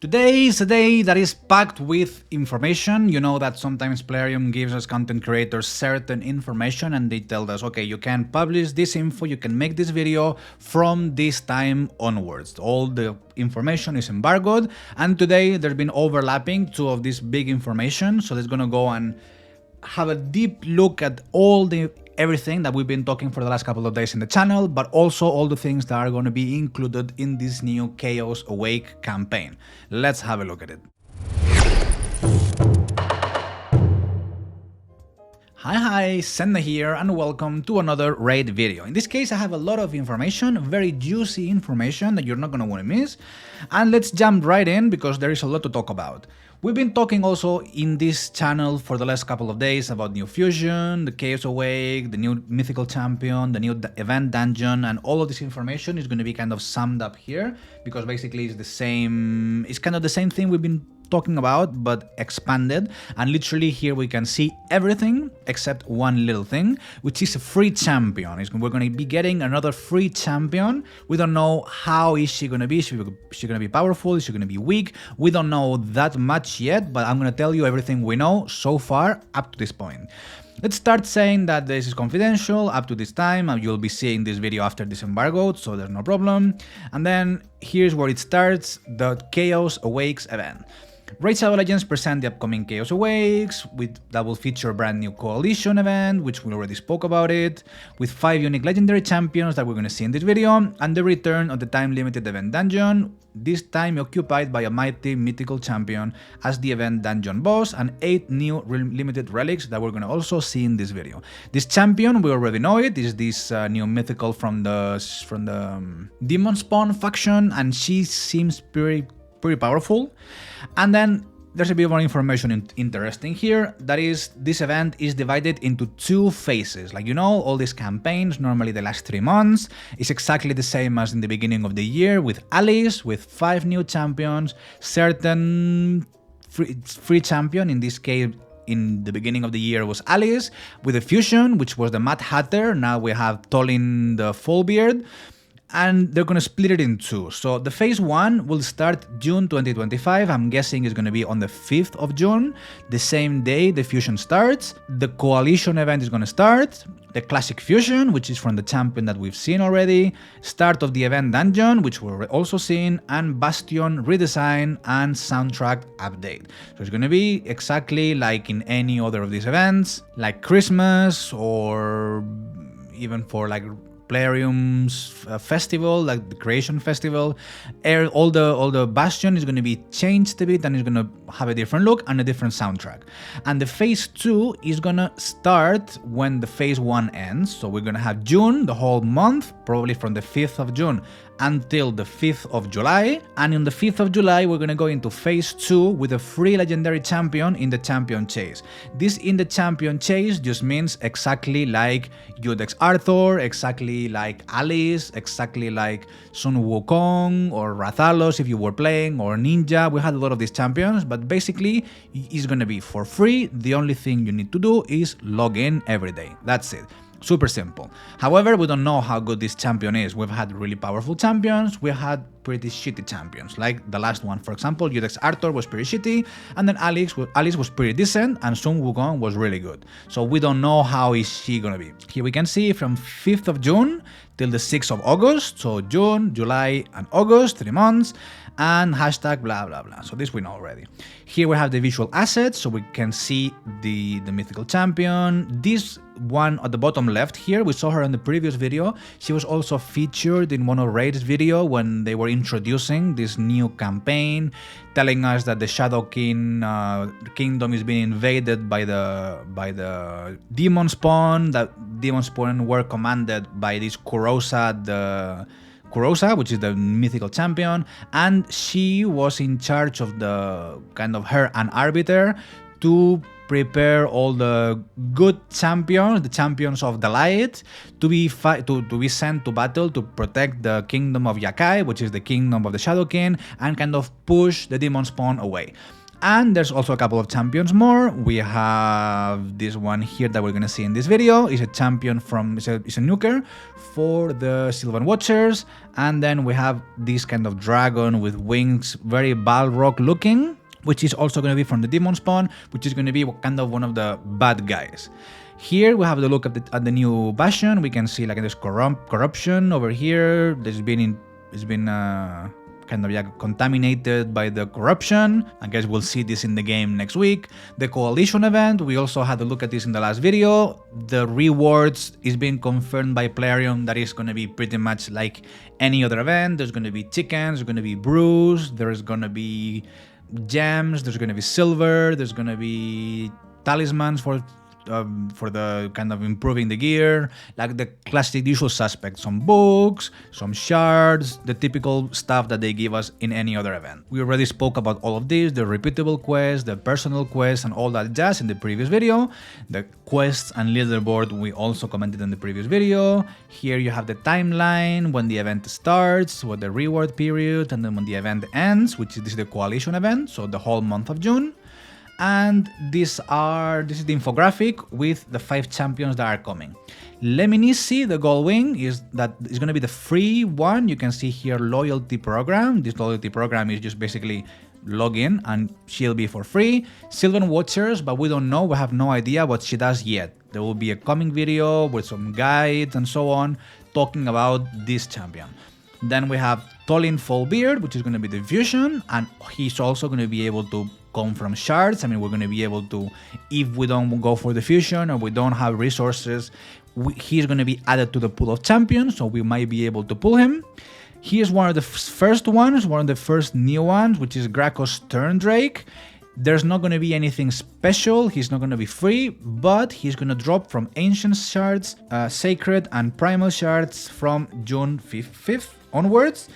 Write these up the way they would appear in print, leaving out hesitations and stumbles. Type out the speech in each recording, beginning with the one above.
Today is a day that is packed with information. You know that sometimes Plarium gives us content creators certain information and they tell us, okay, you can publish this info, you can make this video from this time onwards. All the information is embargoed, and today there's been overlapping two of this big information. So there's gonna go and have a deep look at everything that we've been talking for the last couple of days in the channel, but also all the things that are going to be included in this new Chaos Awake campaign. Let's have a look at it. Hi, Senda here, and welcome to another raid video. In this case, I have a lot of information, very juicy information that you're not going to want to miss. And let's jump right in because there is a lot to talk about. We've been talking also in this channel for the last couple of days about new fusion, the Chaos Awake, the new mythical champion, the new event dungeon, and all of this information is going to be kind of summed up here because basically it's kind of the same thing we've been talking about but expanded, and literally here we can see everything except one little thing, which is a free champion. We're going to be getting another free champion. We don't know how is she going to be. Is she going to be powerful? Is she going to be weak? We don't know that much yet, but I'm going to tell you everything we know so far up to this point. Let's start saying that this is confidential up to this time, and you'll be seeing this video after this embargo, so there's no problem. And then here's where it starts, the Chaos Awakes event. Raid Shadow Legends present the upcoming Chaos Awakes, that will feature a brand new coalition event, which we already spoke about it, with 5 unique legendary champions that we're going to see in this video, and the return of the time-limited event dungeon, this time occupied by a mighty mythical champion as the event dungeon boss, and 8 new limited relics that we're going to also see in this video. This champion, we already know it, is this new mythical from the Demon Spawn faction, and she seems pretty powerful. And then there's a bit more information interesting here. That is, this event is divided into 2 phases. Like, you know, all these campaigns normally the last 3 months. It's exactly the same as in the beginning of the year with Alice, with 5 new champions, certain free champion. In this case, in the beginning of the year was Alice, with a fusion, which was the Mad Hatter. Now we have Tolin the Fullbeard. And they're going to split it in 2. So the phase 1 will start June 2025. I'm guessing it's going to be on the 5th of June, the same day the fusion starts. The coalition event is going to start. The classic fusion, which is from the champion that we've seen already. Start of the event dungeon, which we're also seeing. And Bastion redesign and soundtrack update. So it's going to be exactly like in any other of these events, like Christmas or even for like Plarium's festival, like the Creation Festival. All the Bastion is going to be changed a bit and it's going to have a different look and a different soundtrack. And the phase 2 is going to start when the phase 1 ends. So we're going to have June, the whole month, probably from the 5th of June until the 5th of July. And on the 5th of July, we're going to go into phase 2 with a free legendary champion in the champion chase. This in the champion chase just means exactly like Judex Arthur, exactly like Alice, exactly like Sun Wukong or Rathalos if you were playing, or Ninja. We had a lot of these champions, but basically it's going to be for free. The only thing you need to do is log in every day. That's it. Super simple. However, we don't know how good this champion is. We've had really powerful champions, we had pretty shitty champions, like the last one, for example, Judex Arthur was pretty shitty, and then Alice was pretty decent, and Sun Wukong was really good. So we don't know how is she gonna be. Here we can see from 5th of June till the 6th of August, so June, July, and August, 3 months, and hashtag blah blah blah. So this we know already. Here we have the visual assets, so we can see the mythical champion. This one at the bottom left here, we saw her in the previous video. She was also featured in one of Raid's video when they were introducing this new campaign, telling us that the Shadow King kingdom is being invaded by the Demon Spawn. That Demon Spawn were commanded by this kurosa-the-covetous, which is the mythical champion, and she was in charge of the kind of her an arbiter to prepare all the good champions, the champions of the light, to be sent to battle to protect the kingdom of Yakai, which is the kingdom of the Shadow King, and kind of push the Demon Spawn away. And there's also a couple of champions more. We have this one here that we're gonna see in this video. It's a champion from, it's a nuker for the Sylvan Watchers. And then we have this kind of dragon with wings, very Balrog looking, which is also gonna be from the Demon Spawn, which is gonna be kind of one of the bad guys. Here we have the look at the new Bastion. We can see like this corruption over here. It's been kind of contaminated by the corruption. I guess we'll see this in the game next week. The Coalition event, we also had a look at this in the last video. The rewards is being confirmed by Plarium that is going to be pretty much like any other event. There's going to be chickens, there's going to be brews, there's going to be gems, there's going to be silver, there's going to be talismans for the kind of improving the gear, like the classic usual suspects, some books, some shards, the typical stuff that they give us in any other event. We already spoke about all of this, the repeatable quests, the personal quests and all that jazz in the previous video. The quests and leaderboard we also commented in the previous video. Here you have the timeline, when the event starts, what the reward period, and then when the event ends, which is the Coalition event, so the whole month of June. And this is the infographic with the 5 champions that are coming. Lemnisci, the Gold Wing, is going to be the free one. You can see here loyalty program. This loyalty program is just basically log in and she'll be for free. Sylvan Watchers, but we don't know, we have no idea what she does yet. There will be a coming video with some guides and so on talking about this champion. Then we have Tolin Fallbeard, which is going to be the fusion, and he's also going to be able to come from shards. I mean, we're going to be able to, if we don't go for the fusion or we don't have resources, he's going to be added to the pool of champions, so we might be able to pull him. He is one of the first ones, one of the first new ones, which is Gracchus Turndrake. There's not going to be anything special, he's not going to be free, but he's going to drop from Ancient Shards, Sacred and Primal Shards from June 5th onwards.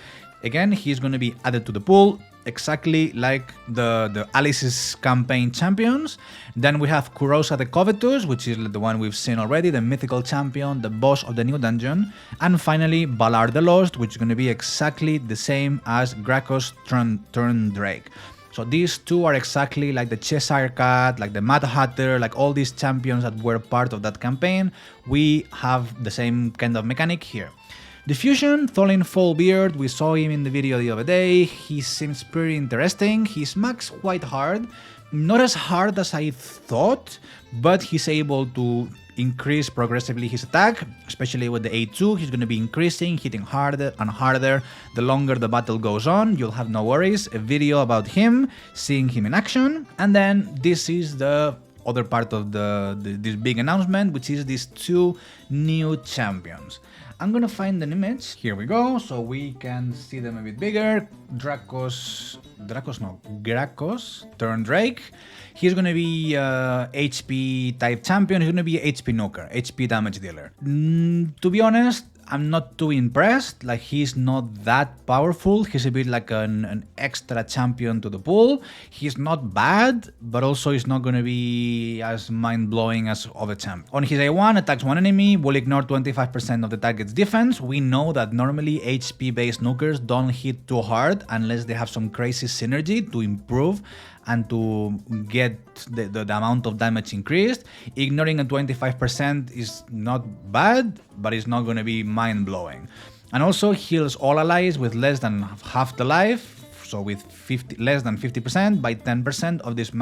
Again, he's going to be added to the pool, exactly like the Alice's campaign champions. Then we have Kurosa-the-Covetous, which is the one we've seen already, the mythical champion, the boss of the new dungeon. And finally, Valar the Lost, which is going to be exactly the same as Gracchus Turndrake. So these two are exactly like the Cheshire Cat, like the Mad Hatter, like all these champions that were part of that campaign. We have the same kind of mechanic here. The fusion, Tholin Fallbeard, we saw him in the video the other day. He seems pretty interesting. He's maxed quite hard. Not as hard as I thought, but he's able to increase progressively his attack, especially with the A2. He's going to be increasing, hitting harder and harder the longer the battle goes on. You'll have no worries. A video about him, seeing him in action. And then this is the other part of this big announcement, which is these 2 new champions. I'm gonna find an image. Here we go, so we can see them a bit bigger. Gracchus Turndrake. He's gonna be HP type champion. He's gonna be HP nuker, HP damage dealer. To be honest, I'm not too impressed. Like, he's not that powerful. He's a bit like an extra champion to the pool. He's not bad, but also he's not gonna be as mind-blowing as other champions. On his A1, attacks one enemy, will ignore 25% of the target's defense. We know that normally HP-based nukers don't hit too hard unless they have some crazy synergy to improve and to get the amount of damage increased. Ignoring a 25% is not bad, but it's not going to be mind-blowing. And also heals all allies with less than half the life, so with less than 50% by 10% of this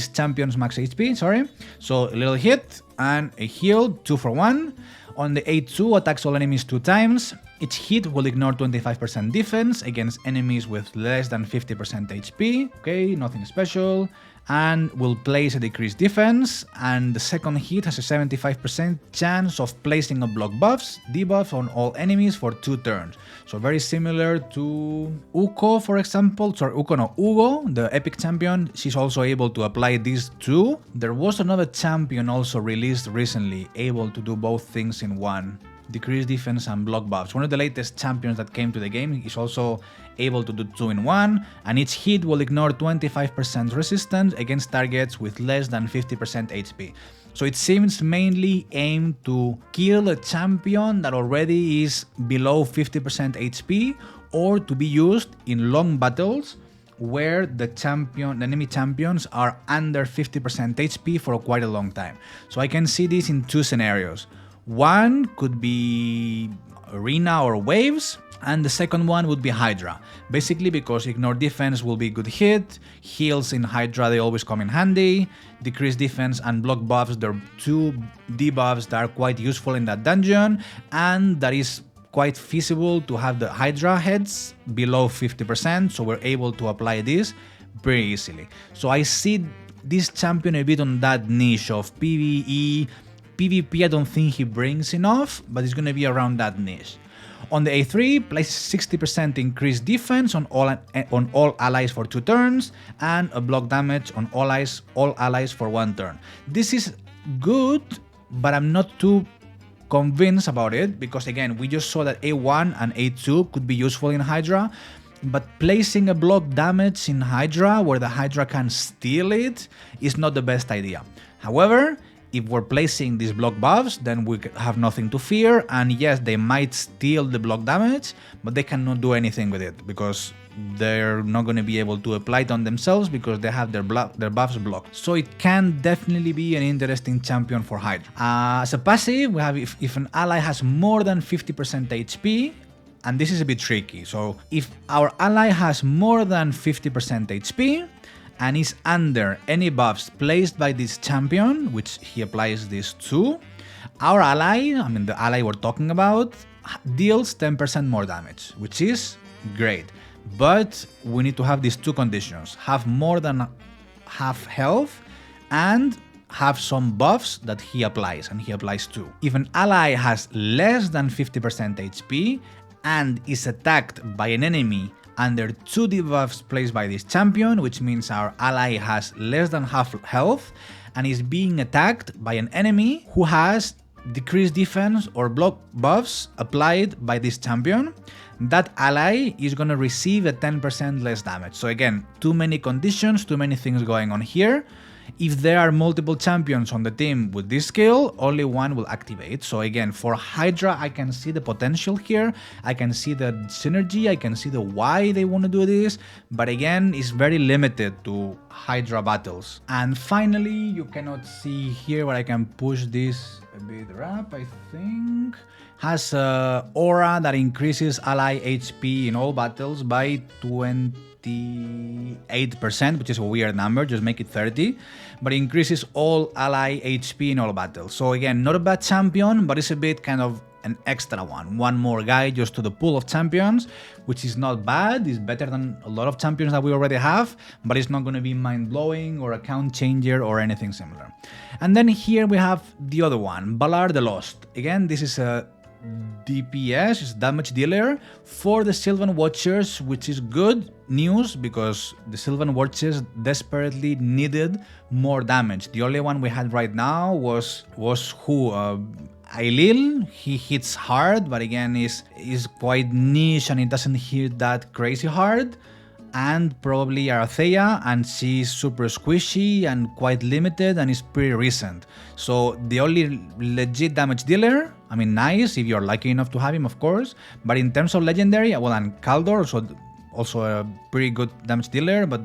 champion's max HP, sorry. So a little hit and a heal, 2 for 1. On the A2, attacks all enemies 2 times. Each hit will ignore 25% defense against enemies with less than 50% HP. Okay, nothing special. And will place a decreased defense. And the second hit has a 75% chance of placing a block debuff on all enemies for 2 turns. So very similar to Uko, for example. Sorry, Ugo, the epic champion. She's also able to apply these 2. There was another champion also released recently, able to do both things in one. Decreased defense and block buffs. One of the latest champions that came to the game is also able to do 2 in 1, and each hit will ignore 25% resistance against targets with less than 50% HP. So it seems mainly aimed to kill a champion that already is below 50% HP, or to be used in long battles where the enemy champions are under 50% HP for quite a long time. So I can see this in two scenarios. One could be Arena or Waves, and the second one would be Hydra. Basically because ignore defense will be good hit, heals in Hydra they always come in handy, decrease defense and block buffs, they're two debuffs that are quite useful in that dungeon, and that is quite feasible to have the Hydra heads below 50%, so we're able to apply this very easily. So I see this champion a bit on that niche of PvE. PvP I don't think he brings enough, but it's gonna be around that niche. On the A3, places 60% increased defense on all allies for 2 turns, and a block damage on all allies for 1 turn. This is good, but I'm not too convinced about it, because again, we just saw that A1 and A2 could be useful in Hydra, but placing a block damage in Hydra where the Hydra can steal it is not the best idea. However, if we're placing these block buffs, then we have nothing to fear, and yes, they might steal the block damage, but they cannot do anything with it, because they're not going to be able to apply it on themselves because they have their buffs blocked. So it can definitely be an interesting champion for Hydra. As a passive, we have if an ally has more than 50% HP, and this is a bit tricky. So if our ally has more than 50% HP, and is under any buffs placed by this champion, which he applies this to, our ally, I mean the ally we're talking about, deals 10% more damage, which is great. But we need to have these two conditions: have more than half health and have some buffs that he applies, and he applies too. If an ally has less than 50% HP and is attacked by an enemy under 2 debuffs placed by this champion, which means our ally has less than half health and is being attacked by an enemy who has decreased defense or block buffs applied by this champion, that ally is going to receive a 10% less damage. So again, too many conditions, too many things going on here. If there are multiple champions on the team with this skill, only one will activate. So again, for Hydra, I can see the potential here. I can see the synergy. I can see the why they want to do this. But again, it's very limited to Hydra battles. And finally, you cannot see here, but I can push this a bit up, I think. Has a aura that increases ally HP in all battles by 28%, which is a weird number, just make it 30, but increases all ally HP in all battles. So again, not a bad champion, but it's a bit kind of an extra one more guy just to the pool of champions, which is not bad. It's better than a lot of champions that we already have, but it's not going to be mind-blowing or account changer or anything similar. And then here we have the other one, Valar the Lost. Again, this is a DPS, is damage dealer for the Sylvan Watchers, which is good news because the Sylvan Watchers desperately needed more damage. The only one we had right now was who? Ailil. He hits hard, but again is quite niche and it doesn't hit that crazy hard. And probably Arathea, and she's super squishy and quite limited and is pretty recent. So the only legit damage dealer, I mean nice if you're lucky enough to have him, of course, but in terms of legendary, well, and Kaldor, also a pretty good damage dealer, but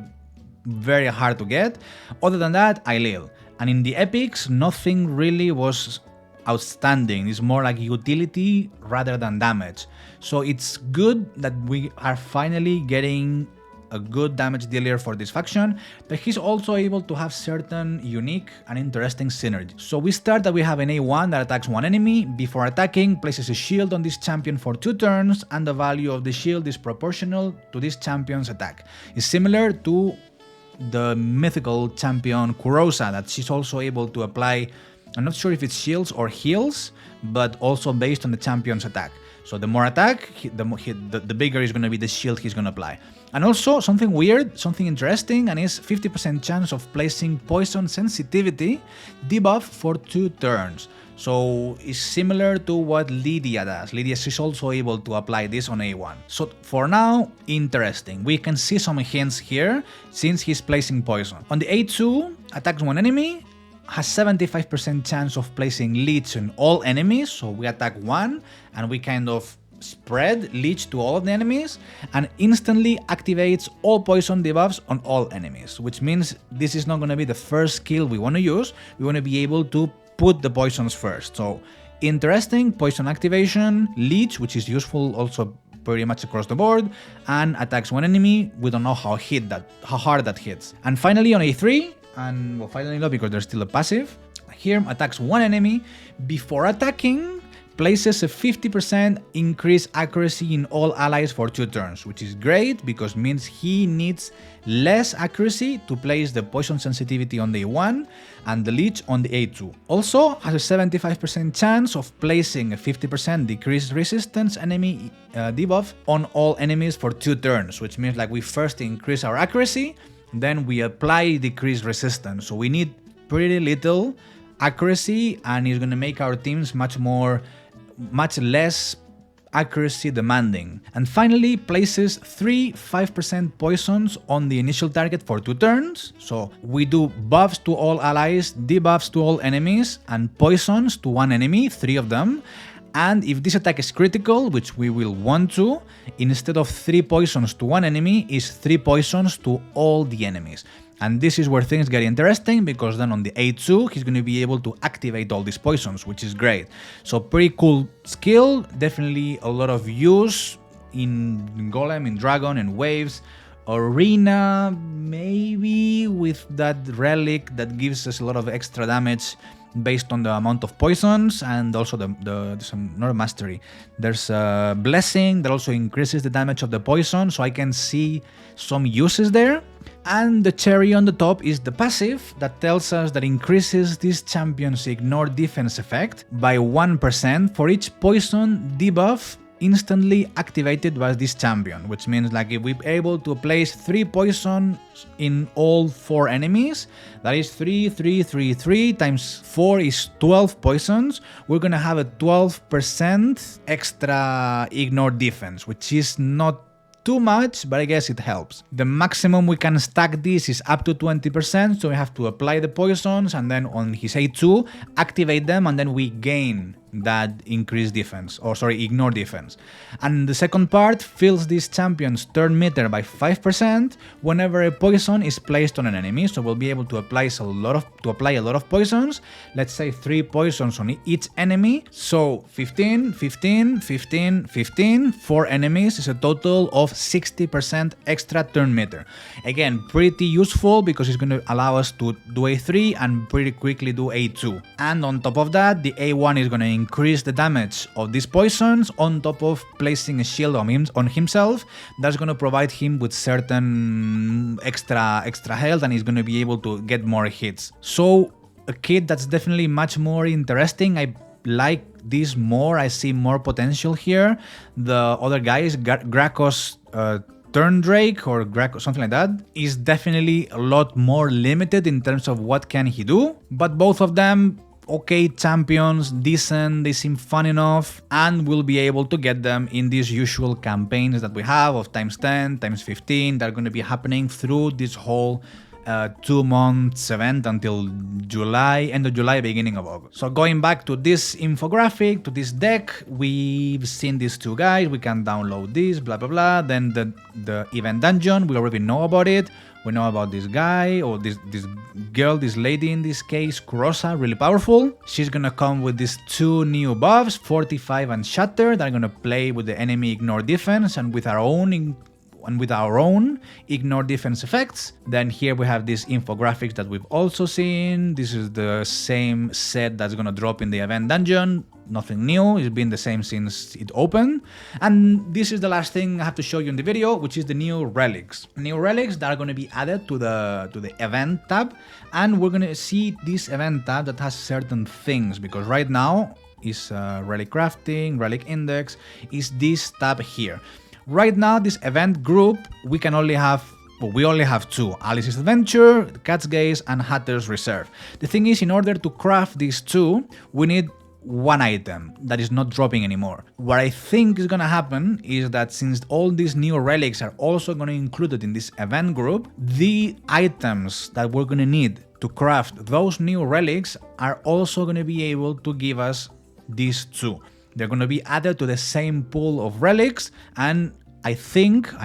very hard to get. Other than that, Ailil. And in the epics, nothing really was outstanding. It's more like utility rather than damage. So it's good that we are finally getting a good damage dealer for this faction, but he's also able to have certain unique and interesting synergy. So we start that we have an A1 that attacks one enemy. Before attacking, places a shield on this champion for 2 turns, and the value of the shield is proportional to this champion's attack. It's similar to the mythical champion Kurosa, that she's also able to apply, I'm not sure if it's shields or heals, but also based on the champion's attack. So the more attack, the bigger is going to be the shield he's going to apply. And also something weird, something interesting, and is 50% chance of placing poison sensitivity debuff for 2 turns. So it's similar to what Lydia does. Lydia is also able to apply this on A1. So for now, interesting. We can see some hints here since he's placing poison. On the A2, attacks one enemy, has 75% chance of placing leech on all enemies, so we attack one and we kind of spread leech to all of the enemies and instantly activates all poison debuffs on all enemies, which means this is not going to be the first skill we want to use. We want to be able to put the poisons first. So interesting, poison activation, leech, which is useful also pretty much across the board, and attacks one enemy. We don't know how hard that hits. And finally on A3, and well, finally not because there's still a passive, here attacks one enemy. Before attacking, places a 50% increased accuracy in all allies for 2 turns, which is great because means he needs less accuracy to place the poison sensitivity on the A1 and the leech on the A2. Also has a 75% chance of placing a 50% decreased resistance enemy debuff on all enemies for 2 turns, which means like we first increase our accuracy, then we apply decreased resistance. So we need pretty little accuracy, and it's going to make our teams much less accuracy demanding. And finally places 3 5% poisons on the initial target for 2 turns. So we do buffs to all allies, debuffs to all enemies, and poisons to one enemy, 3 of them. And if this attack is critical, which we will want to, instead of 3 poisons to one enemy, is 3 poisons to all the enemies. And this is where things get interesting, because then on the A2 he's going to be able to activate all these poisons, which is great. So pretty cool skill, definitely a lot of use in Golem, in Dragon, and Waves. Arena, maybe with that relic that gives us a lot of extra damage based on the amount of poisons, and also not mastery. There's a blessing that also increases the damage of the poison, so I can see some uses there. And the cherry on the top is the passive that tells us that increases this champion's ignore defense effect by 1% for each poison debuff instantly activated by this champion, which means like if we're able to place 3 poisons in all 4 enemies, that is 3 times 4 is 12 poisons, we're gonna have a 12% extra ignore defense, which is not too much, but I guess it helps. The maximum we can stack this is up to 20%, so we have to apply the poisons and then on his A2 activate them, and then we gain that increased defense, or sorry, ignore defense. And the second part fills this champion's turn meter by 5% whenever a poison is placed on an enemy, so we'll be able to apply a lot of poisons. Let's say 3 poisons on each enemy, so 15, 15, 15, 15, 4 enemies is a total of 60% extra turn meter. Again, pretty useful because it's going to allow us to do A3 and pretty quickly do A2. And on top of that, the A1 is going to increase the damage of these poisons on top of placing a shield on himself. That's going to provide him with certain extra health, and he's going to be able to get more hits. So a kit that's definitely much more interesting. I like this more. I see more potential here. The other guy is Gracos Turn Drake or Graco, something like that, is definitely a lot more limited in terms of what can he do, but both of them okay champions, decent, they seem fun enough, and we'll be able to get them in these usual campaigns that we have of times 10, times 15 that are going to be happening through this whole 2 months event until July, end of July, beginning of August. So going back to this infographic, to this deck, we've seen these 2 guys, we can download this, blah blah blah. Then the event dungeon, we already know about it. We know about this guy, or this girl, this lady in this case, Kurosa, really powerful. She's gonna come with these 2 new buffs, 45 and Shatter, that are gonna play with the enemy ignore defense and with our own ignore defense effects. Then here we have these infographics that we've also seen. This is the same set that's gonna drop in the event dungeon. Nothing new, it's been the same since it opened. And this is the last thing I have to show you in the video, which is the new relics. New relics that are going to be added to the event tab, and we're going to see this event tab that has certain things, because right now is relic crafting, relic index, is this tab here. Right now, this event group, we only have 2, Alice's Adventure, Cat's Gaze, and Hatter's Reserve. The thing is, in order to craft these 2, we need 1 item that is not dropping anymore. What I think is gonna happen is that since all these new relics are also gonna be included in this event group, the items that we're gonna need to craft those new relics are also gonna be able to give us these 2. They're going to be added to the same pool of relics, and I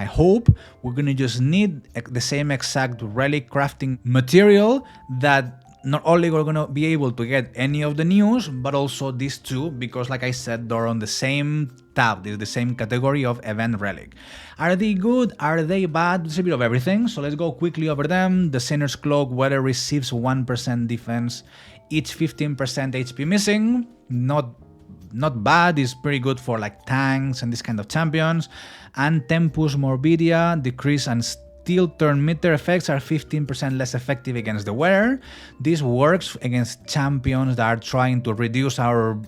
hope, we're going to just need the same exact relic crafting material that not only we're going to be able to get any of the news, but also these two, because like I said, they're on the same tab, they're the same category of event relic. Are they good? Are they bad? It's a bit of everything, so let's go quickly over them. The Sinner's Cloak, weather receives 1% defense, each 15% HP missing. Not bad, is pretty good for like tanks and this kind of champions. And Tempus Morbidia, decrease and steel turn meter effects are 15% less effective against the wearer. This works against champions that are trying to reduce our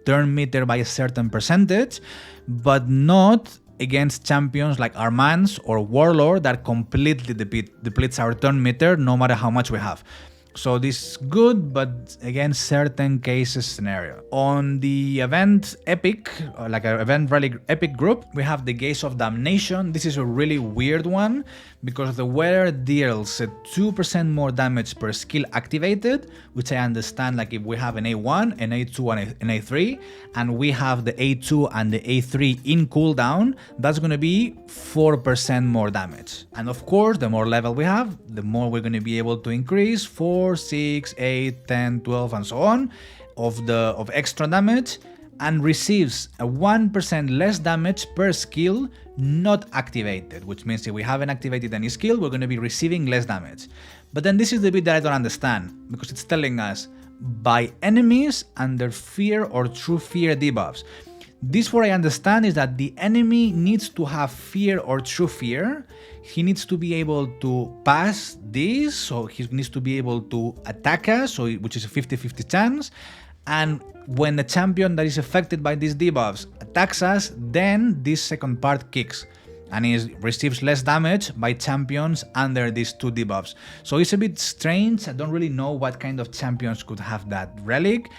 turn meter by a certain percentage, but not against champions like Armans or Warlord that completely depletes our turn meter no matter how much we have. So this is good, but again, certain cases scenario. On the event epic, like an event relic epic group, we have the Gaze of Damnation. This is a really weird one because the wearer deals 2% more damage per skill activated, which I understand, like if we have an A1, an A2 and an A3, and we have the A2 and the A3 in cooldown, that's going to be 4% more damage. And of course, the more level we have, the more we're going to be able to increase 4, 6, 8, 10, 12 and so on of extra damage, and receives a 1% less damage per skill not activated, which means if we haven't activated any skill, we're going to be receiving less damage. But then this is the bit that I don't understand, because it's telling us by enemies under fear or true fear debuffs. This, what I understand, is that the enemy needs to have fear or true fear. He needs to be able to pass this, so he needs to be able to attack us, so which is a 50-50 chance. And when the champion that is affected by these debuffs attacks us, then this second part kicks and he receives less damage by champions under these two debuffs. So it's a bit strange. I don't really know what kind of champions could have that relic.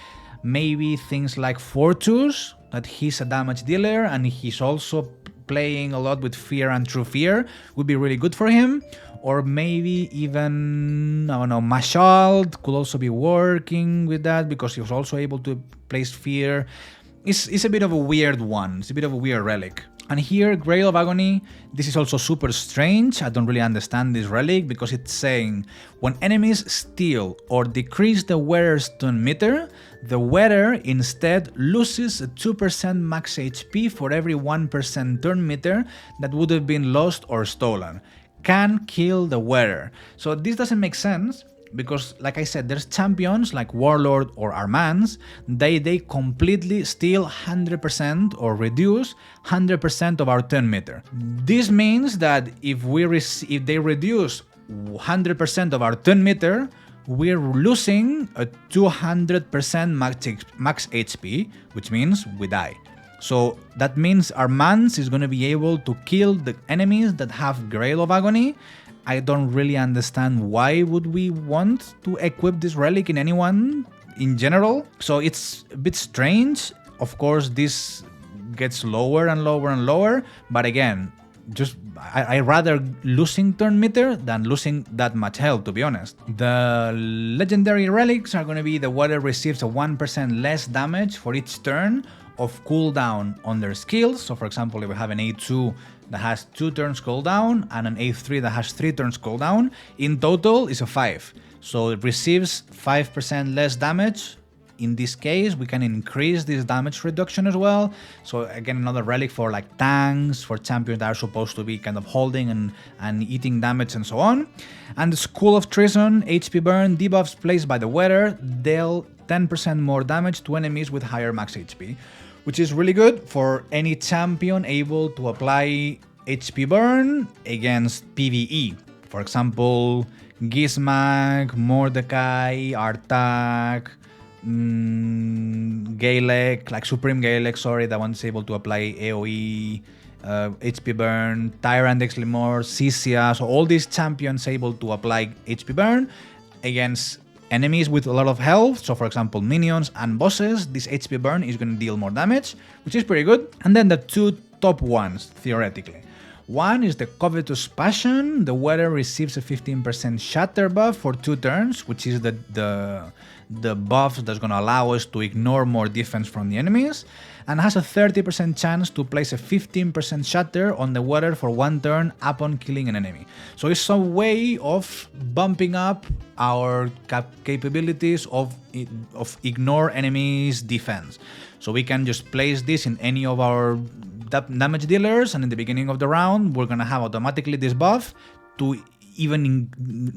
Maybe things like Fortus, that he's a damage dealer and he's also playing a lot with fear and true fear, would be really good for him. Or maybe even, I don't know, Mashald could also be working with that because he was also able to place fear. It's a bit of a weird one, it's a bit of a weird relic. And here, Grail of Agony, this is also super strange. I don't really understand this relic because it's saying when enemies steal or decrease the wearer's turn meter, the wearer instead loses a 2% max HP for every 1% turn meter that would have been lost or stolen. Can kill the wearer. So this doesn't make sense because, like I said, there's champions like Warlord or Armans, they completely steal 100% or reduce 100% of our turn meter. This means that if they reduce 100% of our turn meter, we're losing a 200% max HP, which means we die. So that means Armans is going to be able to kill the enemies that have Grail of Agony. I don't really understand why would we want to equip this relic in anyone in general. So it's a bit strange. Of course, this gets lower and lower and lower. But again, just I rather losing turn meter than losing that much health, to be honest. The legendary relics are going to be the wearer receives a 1% less damage for each turn of cooldown on their skills. So for example, if we have an A2 that has 2 turns cooldown and an A3 that has 3 turns cooldown, in total is a 5. So it receives 5% less damage. In this case, we can increase this damage reduction as well. So again, another relic for like tanks, for champions that are supposed to be kind of holding and eating damage and so on. And the School of Treason, HP burn, debuffs placed by the wearer deal 10% more damage to enemies with higher max HP, which is really good for any champion able to apply HP burn against PvE. For example, Gizmag, Mordecai, Artak, Galek, like Supreme Galek, sorry, that one's able to apply AoE, HP burn, Tyrant Exlimor, Cisia, so all these champions able to apply HP burn against enemies with a lot of health, so for example minions and bosses. This HP burn is going to deal more damage, which is pretty good. And then the two top ones, theoretically. One is the Covetous Passion. The wearer receives a 15% shatter buff for 2 turns, which is the buff that's going to allow us to ignore more defense from the enemies, and has a 30% chance to place a 15% shatter on the wearer for 1 turn upon killing an enemy. So it's a way of bumping up our capabilities of ignore enemies defense. So we can just place this in any of our damage dealers, and in the beginning of the round we're gonna have automatically this buff to even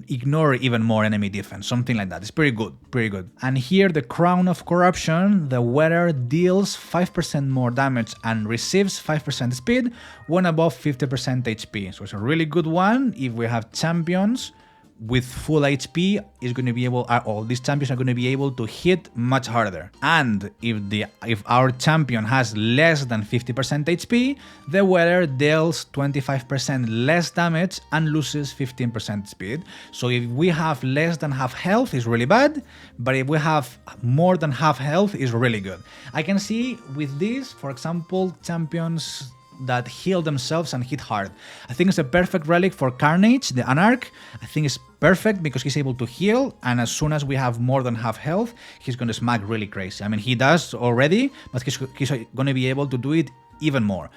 ignore even more enemy defense, something like that. It's pretty good, pretty good. And here the Crown of Corruption, the wearer deals 5% more damage and receives 5% speed when above 50% HP. So it's a really good one if we have champions with full HP. Is going to be able, all these champions are going to be able to hit much harder. And if our champion has less than 50% HP, the wearer deals 25% less damage and loses 15% speed. So if we have less than half health, it's really bad, but if we have more than half health, it's really good. I can see with this, for example, champions that heal themselves and hit hard. I think it's a perfect relic for Carnage, the Anarch. I think it's perfect because he's able to heal, and as soon as we have more than half health, he's going to smack really crazy. I mean, he does already, but he's going to be able to do it even more.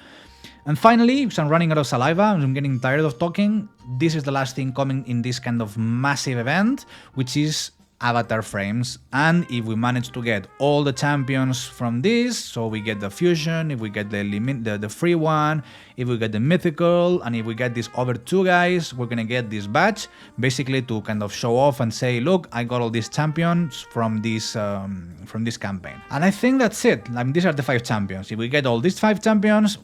And finally, because I'm running out of saliva and I'm getting tired of talking, this is the last thing coming in this kind of massive event, which is avatar frames. And if we manage to get all the champions from this, so we get the fusion, if we get the free one, if we get the mythical, and if we get these other 2 guys, we're gonna get this badge basically to kind of show off and say, look, I got all these champions from this campaign. And I think that's it. I mean, these are the 5 champions. If we get all these 5 champions,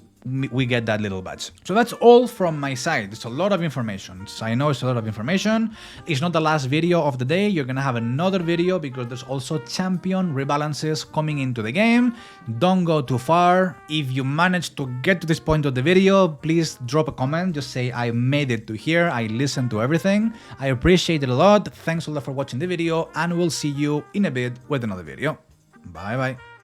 we get that little badge. So that's all from my side. It's a lot of information. So I know it's a lot of information. It's not the last video of the day. You're gonna have another video because there's also champion rebalances coming into the game. Don't go too far. If you managed to get to this point of the video, please drop a comment. Just say I made it to here. I listened to everything. I appreciate it a lot. Thanks a lot for watching the video, and we'll see you in a bit with another video. Bye bye.